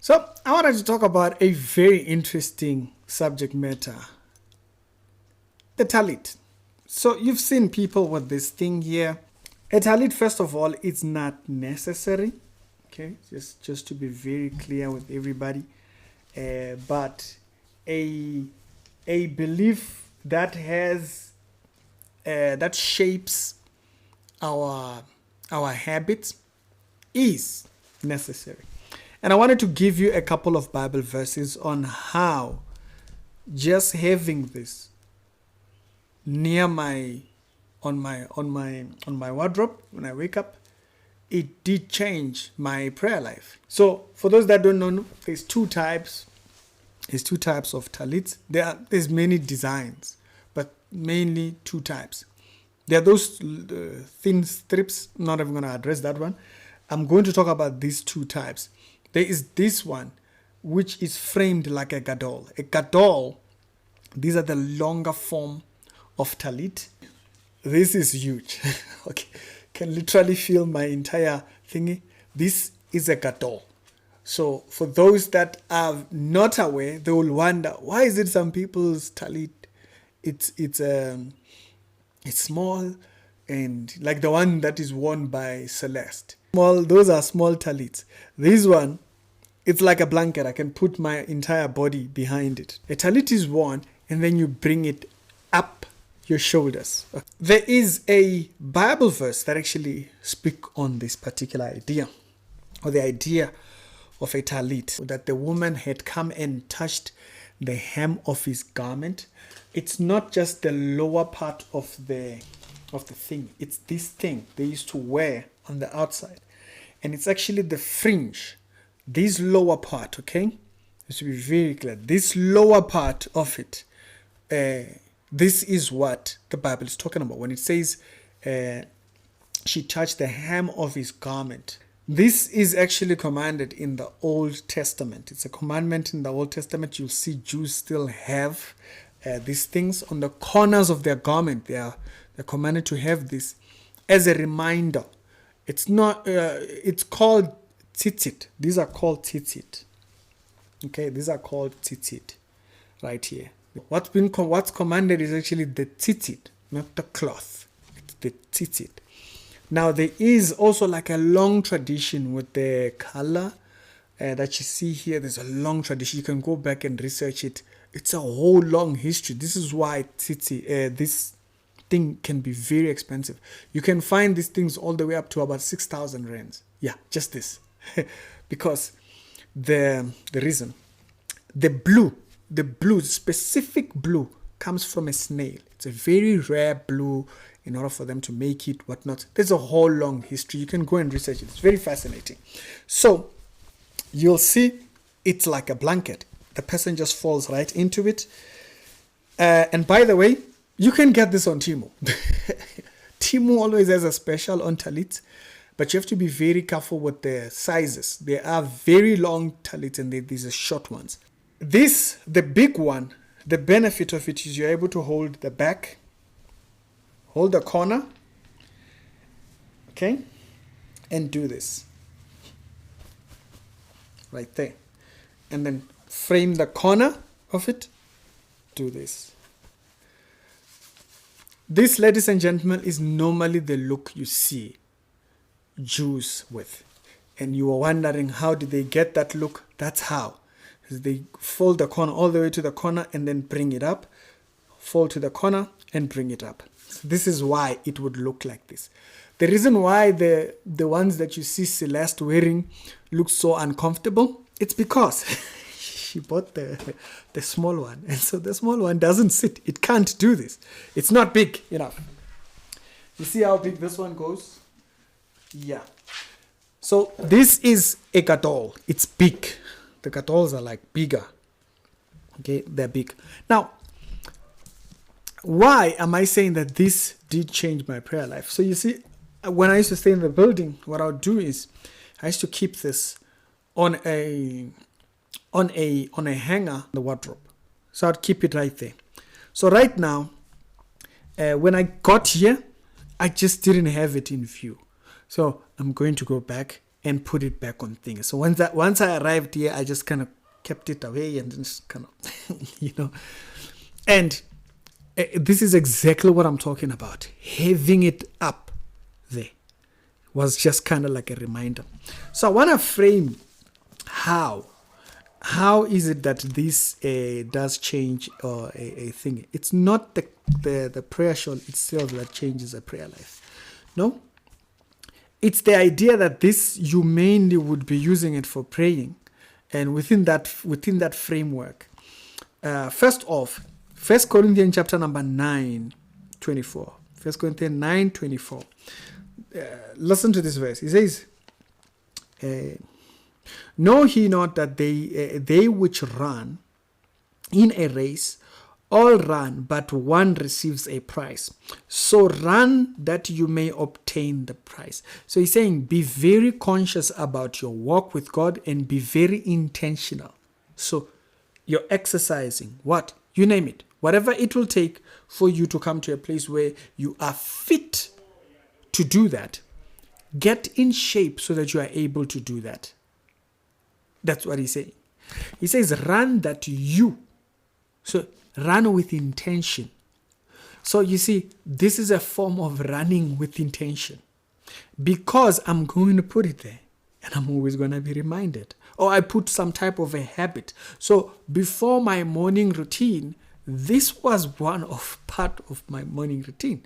So I wanted to talk about a very interesting subject matter, the talit. So you've seen people with this thing here. A talit, first of all, it's not necessary. Okay, just to be very clear with everybody. But a belief that has that shapes our habits is necessary. And I wanted to give you a couple of Bible verses on how just having this near my wardrobe when I wake up, it did change my prayer life. So for those that don't know, there's two types. There's two types of talits. There's many designs, but mainly two types. There are those thin strips. I'm not even going to address that one. I'm going to talk about these two types. There is this one, which is framed like a gadol. A gadol, these are the longer form of talit. This is huge. Okay, can literally feel my entire thingy. This is a gadol. So for those that are not aware, they will wonder, why is it some people's talit, it's small, and like the one that is worn by Celeste. Those are small talits. This one, it's like a blanket. I can put my entire body behind it. A talit is worn, and then you bring it up your shoulders. There is a Bible verse that actually speaks on this particular idea, or the idea of a talit, that the woman had come and touched the hem of his garment. It's not just the lower part of the thing. It's this thing they used to wear on the outside, and it's actually the fringe, this lower part. Okay, it should be very clear. This lower part of it, this is what the Bible is talking about when it says she touched the hem of his garment. This is actually commanded in the Old Testament. It's a commandment in the Old Testament. You'll see Jews still have these things on the corners of their garment. They're commanded to have this as a reminder. It's not. It's called tzitzit. These are called tzitzit. Okay, these are called tzitzit, right here. What's commanded is actually the tzitzit, not the cloth. It's the tzitzit. Now there is also like a long tradition with the color that you see here. There's a long tradition. You can go back and research it. It's a whole long history. This is why this thing can be very expensive. You can find these things all the way up to about 6,000 rands. Yeah, just this. Because the reason, the specific blue comes from a snail. It's a very rare blue. In order for them to make it, whatnot. There's a whole long history. You can go and research it. It's very fascinating. So you'll see it's like a blanket. The person just falls right into it. And by the way, you can get this on Temu. Temu always has a special on talits, but you have to be very careful with the sizes. There are very long talits and these are short ones. This, the big one, the benefit of it is you're able to hold the back, hold the corner, okay, and do this right there, and then frame the corner of it, do this. This, ladies and gentlemen, is normally the look you see Jews with, and you are wondering, how did they get that look? That's how. They fold the corner all the way to the corner and then bring it up, fold to the corner and bring it up. This is why it would look like this. The reason why the ones that you see Celeste wearing look so uncomfortable, it's because she bought the small one. And so the small one doesn't sit. It can't do this. It's not big enough. You see how big this one goes? Yeah. So this is a gadol. It's big. The gadols are like bigger. Okay, they're big. Now, why am I saying that this did change my prayer life? So you see, when I used to stay in the building, what I would do is I used to keep this on a hanger in the wardrobe. So I'd keep it right there. So right now, when I got here, I just didn't have it in view. So I'm going to go back and put it back on things. So once I arrived here, I just kind of kept it away and just kind of, And this is exactly what I'm talking about. Having it up there was just kind of like a reminder. So I want to frame how is it that this does change a thing. It's not the prayer shawl itself that changes a prayer life. No. It's the idea that this, you mainly would be using it for praying. And within that framework, first off, 1 Corinthians chapter number 9, 24. 1 Corinthians 9, 24. Listen to this verse. It says, know ye not that they which run in a race all run, but one receives a prize. So run that you may obtain the prize. So he's saying, be very conscious about your walk with God and be very intentional. So you're exercising what? You name it. Whatever it will take for you to come to a place where you are fit to do that. Get in shape so that you are able to do that. That's what he's saying. He says, run that you. So run with intention. So you see, this is a form of running with intention. Because I'm going to put it there. And I'm always going to be reminded. Or I put some type of a habit. So before my morning routine, this was part of my morning routine.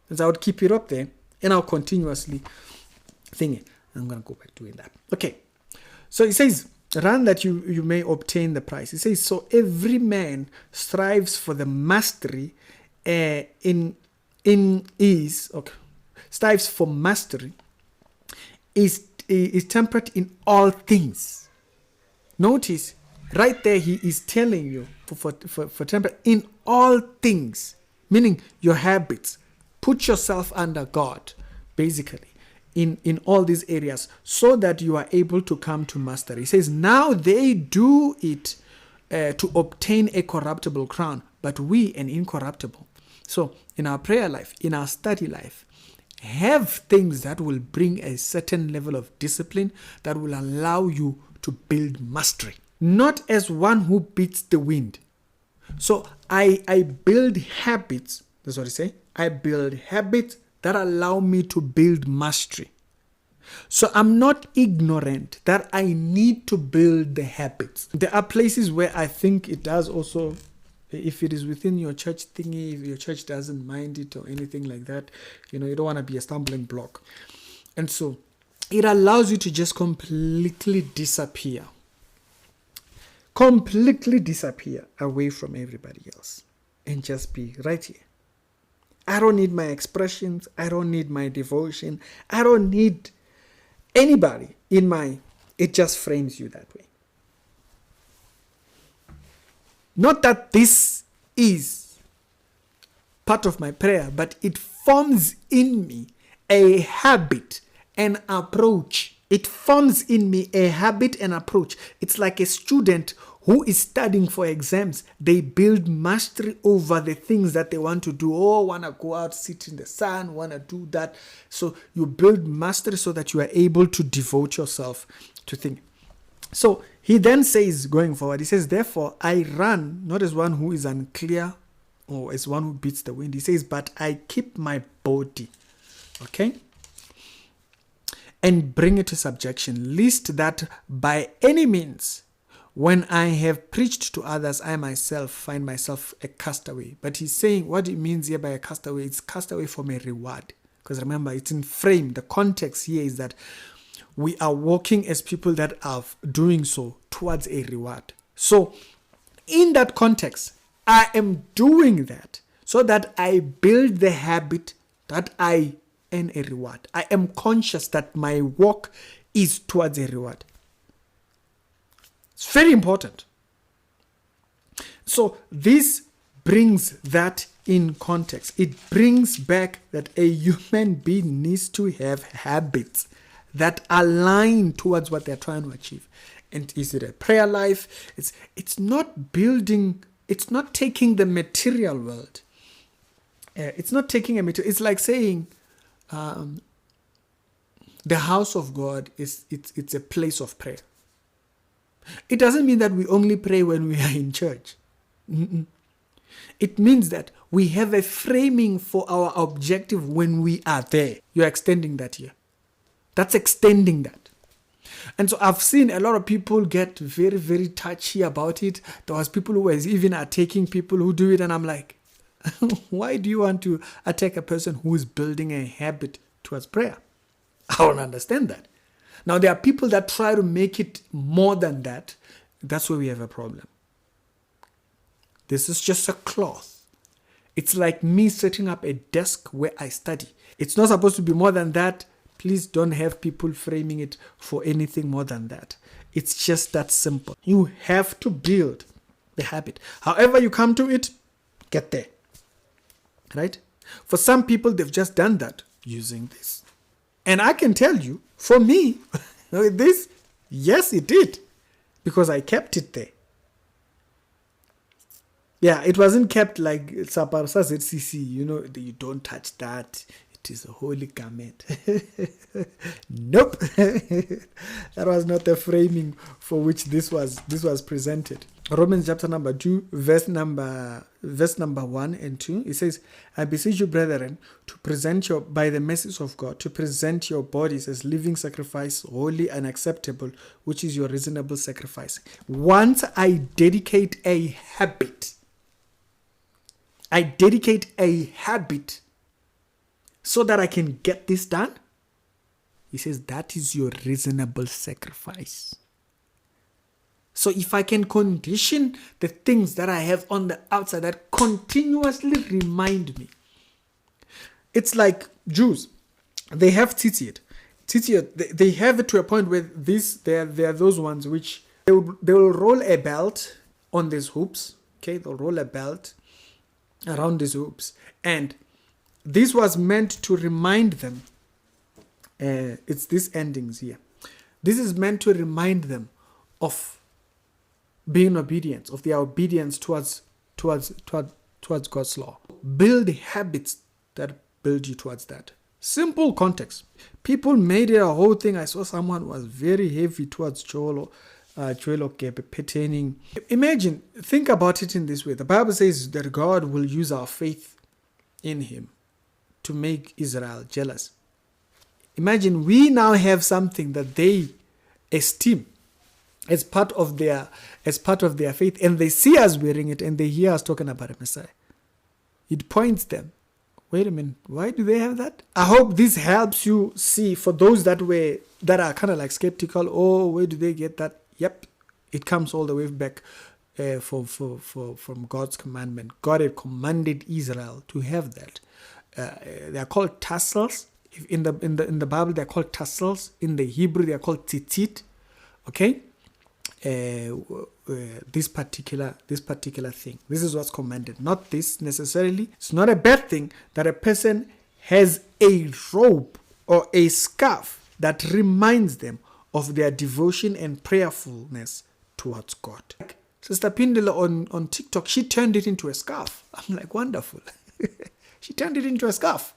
And so I would keep it up there. And I'll continuously think it. I'm going to go back to doing that. Okay. So it says, run that you may obtain the prize. It says, so every man strives for the mastery strives for mastery, is temperate in all things. Notice, right there he is telling you for temperate in all things, meaning your habits. Put yourself under God, basically. In all these areas, so that you are able to come to mastery. He says, now they do it to obtain a corruptible crown, but we an incorruptible. So in our prayer life, in our study life, have things that will bring a certain level of discipline that will allow you to build mastery. Not as one who beats the wind. So I build habits, that's what I say. I build habits that allow me to build mastery. So I'm not ignorant that I need to build the habits. There are places where I think it does also, if it is within your church thingy, if your church doesn't mind it or anything like that, you don't want to be a stumbling block. And so it allows you to just completely disappear away from everybody else and just be right here. I don't need my expressions. I don't need my devotion. I don't need anybody it just frames you that way. Not that this is part of my prayer, but it forms in me a habit, an approach. It forms in me a habit and approach. It's like a student who is studying for exams. They build mastery over the things that they want to do. Oh, want to go out, sit in the sun, want to do that. So you build mastery so that you are able to devote yourself to things. So he then says, going forward, he says, therefore I run, not as one who is unclear or as one who beats the wind. He says, but I keep my body, okay, and bring it to subjection, lest that by any means, when I have preached to others, I myself find myself a castaway. But he's saying what it means here by a castaway, it's castaway from a reward. Because remember, it's in frame. The context here is that we are walking as people that are doing so towards a reward. So in that context, I am doing that so that I build the habit that I earn a reward. I am conscious that my walk is towards a reward. It's very important. So this brings that in context. It brings back that a human being needs to have habits that align towards what they're trying to achieve. And is it a prayer life? It's not building, it's not taking the material world. It's not taking a material. It's like saying, the house of God it's a place of prayer. It doesn't mean that we only pray when we are in church. It means that we have a framing for our objective when we are there. You're extending that here. That's extending that. And so I've seen a lot of people get very, very touchy about it. There was people who were even attacking people who do it. And I'm like, why do you want to attack a person who is building a habit towards prayer? I don't understand that. Now, there are people that try to make it more than that. That's where we have a problem. This is just a cloth. It's like me setting up a desk where I study. It's not supposed to be more than that. Please don't have people framing it for anything more than that. It's just that simple. You have to build the habit. However you come to it, get there. Right? For some people, they've just done that using this. And I can tell you, for me, this, yes, it did. Because I kept it there. Yeah, it wasn't kept like Saparsa ZCC, you don't touch that. It is a holy garment. Nope. That was not the framing for which this was presented. Romans chapter number 2, verse number 1 and 2. It says, I beseech you, brethren, to present by the mercies of God, to present your bodies as living sacrifice, holy and acceptable, which is your reasonable sacrifice. Once I dedicate a habit so that I can get this done, he says that is your reasonable sacrifice. So if I can condition the things that I have on the outside that continuously remind me. It's like Jews. They have talit. They have it to a point where they are those ones which they will roll a belt on these hoops. Okay, they'll roll a belt around these hoops. And this was meant to remind them. It's these endings here. This is meant to remind them of being obedient, of their obedience towards God's law. Build habits that build you towards that. Simple context. People made it a whole thing. I saw someone was very heavy towards Shawl pertaining. Imagine, think about it in this way. The Bible says that God will use our faith in him to make Israel jealous. Imagine we now have something that they esteem as part of their faith, and they see us wearing it, and they hear us talking about a Messiah. It points them. Wait a minute, why do they have that? I hope this helps you see, for those that are kind of like skeptical. Oh, where do they get that? Yep, it comes all the way back from God's commandment. God had commanded Israel to have that. They are called tassels. In the Bible, they are called tassels. In the Hebrew, they are called tzitzit. Okay. This particular thing. This is what's commanded. Not this necessarily. It's not a bad thing that a person has a robe or a scarf that reminds them of their devotion and prayerfulness towards God. Sister Pindela on TikTok, she turned it into a scarf. I'm like, wonderful. She turned it into a scarf.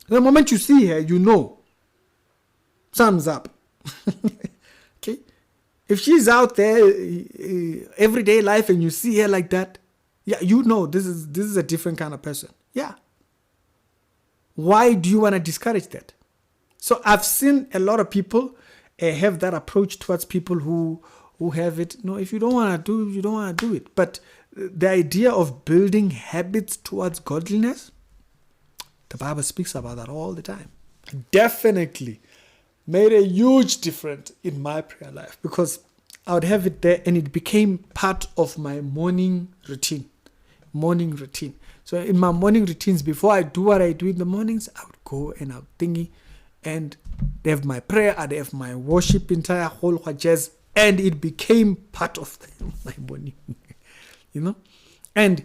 The moment you see her, you know. Thumbs up. Okay? If she's out there everyday life and you see her like that, yeah, you know this is a different kind of person. Yeah. Why do you want to discourage that? So I've seen a lot of people have that approach towards people who have it. No, if you don't want to do it, you don't want to do it. But the idea of building habits towards godliness, the Bible speaks about that all the time. Definitely made a huge difference in my prayer life, because I would have it there and it became part of my morning routine. So in my morning routines, before I do what I do in the mornings, I would go and I would thingy, and they have my prayer, I'd have my worship, entire whole jazz, and it became part of my morning. And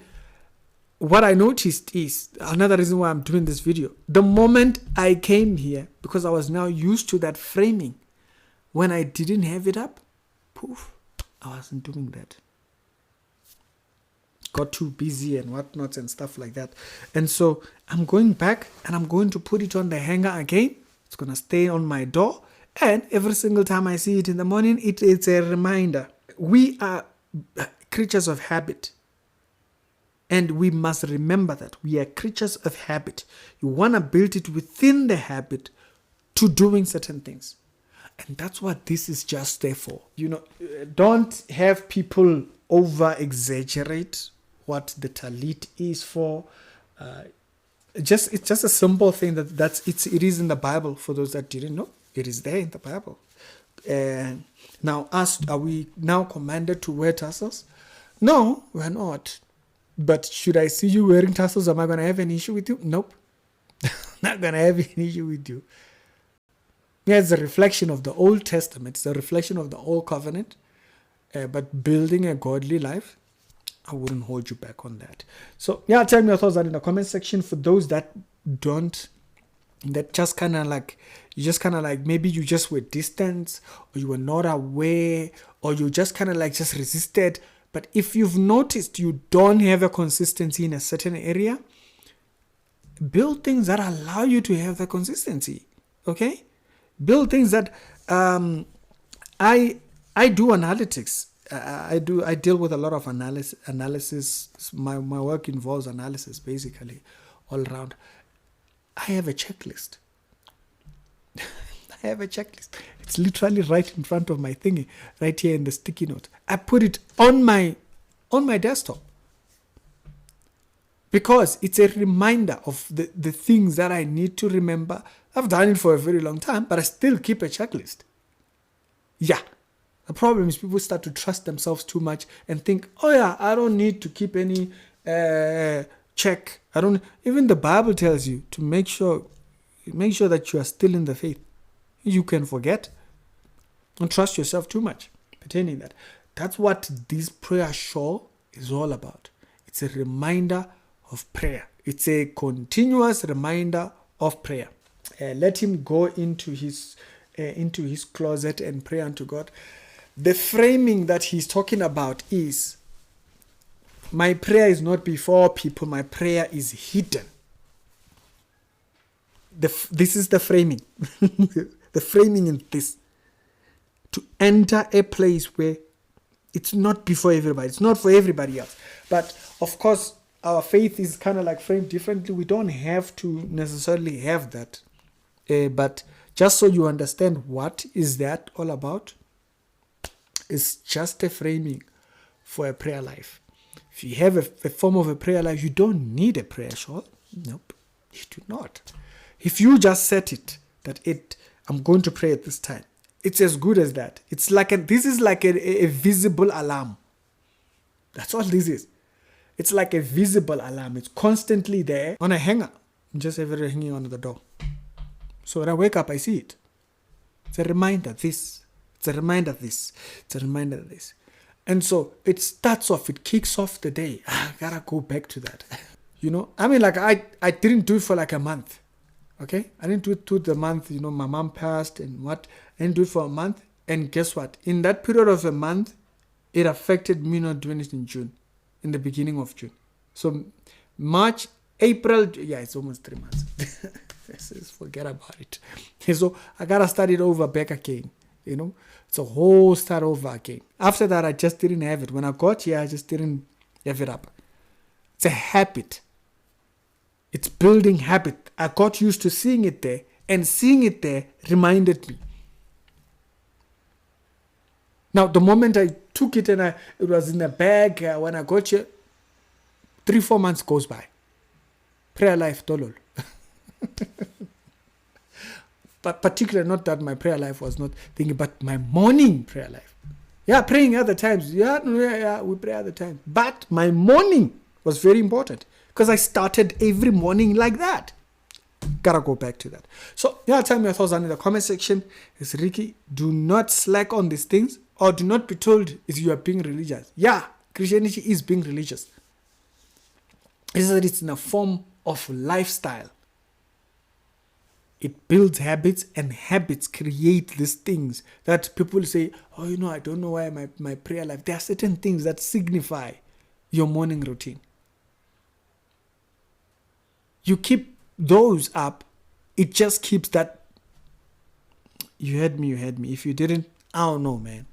what I noticed is, another reason why I'm doing this video, the moment I came here, because I was now used to that framing, when I didn't have it up, poof, I wasn't doing that. got too busy and whatnot and stuff like that. And so I'm going back and I'm going to put it on the hanger again. It's going to stay on my door. And every single time I see it in the morning, it's a reminder. We are creatures of habit. And we must remember that we are creatures of habit. You want to build it within the habit to doing certain things. And that's what this is just there for. Don't have people over-exaggerate what the talit is for. It's just a simple thing it is in the Bible. For those that didn't know, it is there in the Bible. And now, are we now commanded to wear tassels? No, we're not. But should I see you wearing tassels? Am I going to have an issue with you? Nope. Not going to have an issue with you. Yeah, it's a reflection of the Old Testament. It's a reflection of the Old Covenant. But building a godly life, I wouldn't hold you back on that. So, yeah, tell me your thoughts in the comment section. For those that don't, that just kind of like, maybe you just were distant, or you were not aware, or you just kind of like just resisted. But if you've noticed you don't have a consistency in a certain area, build things that allow you to have the consistency. Okay? Build things that I do analytics. I deal with a lot of analysis. My work involves analysis basically all around. I have a checklist. I have a checklist. It's literally right in front of my thingy, right here in the sticky note. I put it on my desktop because it's a reminder of the things that I need to remember. I've done it for a very long time, but I still keep a checklist. Yeah. The problem is people start to trust themselves too much and think, oh yeah, I don't need to keep any check. Even the Bible tells you to make sure that you are still in the faith. You can forget. Don't trust yourself too much pertaining that. That's what this prayer shawl is all about. It's a reminder of prayer. It's a continuous reminder of prayer. Let him go into his closet and pray unto God. The framing that he's talking about is, my prayer is not before people, my prayer is hidden. This is the framing. The framing in this. To enter a place where it's not before everybody. It's not for everybody else. But of course, our faith is kind of like framed differently. We don't have to necessarily have that. But just so you understand what is that all about, it's just a framing for a prayer life. If you have a form of a prayer life, you don't need a prayer shawl. Nope, you do not. If you just set it, I'm going to pray at this time, it's as good as that. This is like a visible alarm. That's all this is. It's like a visible alarm. It's constantly there on a hanger. Just every hanging on the door. So when I wake up, I see it. It's a reminder this. It's a reminder this. It's a reminder this. And so it starts off, it kicks off the day. I gotta go back to that. I didn't do it for like a month. Okay? I didn't do it to the month, my mom passed and what. I didn't do it for a month. And guess what? In that period of a month, it affected me not doing it in June. In the beginning of June. So March, April, it's almost 3 months. Just forget about it. So I gotta start it over back again. It's a whole start over again. After that, I just didn't have it. When I got here, I just didn't have it up. It's a habit. It's building habit. I got used to seeing it there, and seeing it there reminded me. Now, the moment I took it and it was in a bag, when I got here, 3-4 months goes by. Prayer life, dolol. But particularly, not that my prayer life was not thinking, but my morning prayer life. Yeah, praying other times. Yeah, we pray other times. But my morning was very important because I started every morning like that. Gotta go back to that. So, tell me your thoughts down in the comment section. It's Ricky. Do not slack on these things, or do not be told is you are being religious. Yeah, Christianity is being religious. It's that it's in a form of lifestyle. It builds habits, and habits create these things that people say, I don't know why my prayer life. There are certain things that signify your morning routine. You keep those up, it just keeps that. You heard me. If you didn't, I don't know, man.